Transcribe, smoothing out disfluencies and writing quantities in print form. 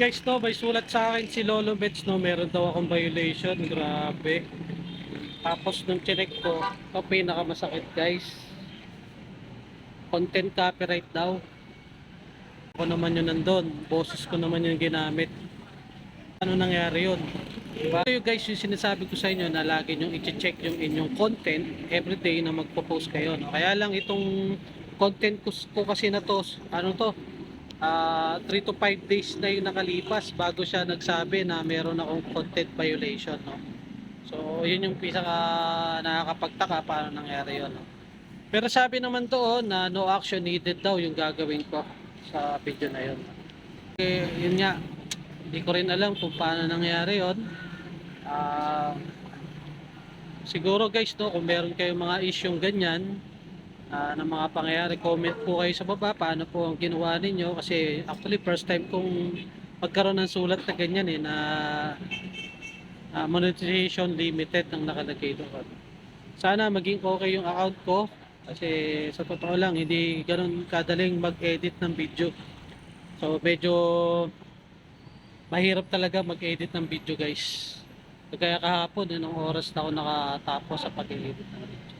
Guys, no, may sulat sa akin si Lolo Bets, no, meron daw akong violation, grabe. Tapos nung chinek ko, ito pinakamasakit guys, content copyright daw. Ako naman yun nandun, boses ko naman yung ginamit. Ano nangyari yun? Diba? So guys, yung sinasabi ko sa inyo na lagi nyong i-check yung inyong content everyday na magpo-post kayo, no? Kaya lang itong content ko kasi na to, ano to, 3 to 5 days na yung nakalipas bago siya nagsabi na meron akong content violation, no? So yun yung pinaka nakakapagtaka paano nangyari yun, no? Pero sabi naman doon na no action needed daw yung gagawin ko sa video na yun. Eh, yun nga, hindi ko rin alam kung paano nangyari yun. Ah, siguro guys, no, kung meron kayong mga isyong ganyan ng mga pangyayari, comment po kayo sa baba paano po ang ginawa ninyo, kasi actually first time kong magkaroon ng sulat na ganyan na monetization limited ang nakalagay doon. Sana maging okay yung account ko, kasi sa totoo lang hindi ganoon kadaling mag-edit ng video. So medyo mahirap talaga mag-edit ng video guys. Kaya kahapon, anong oras na ako nakatapos sa pag-edit ng video.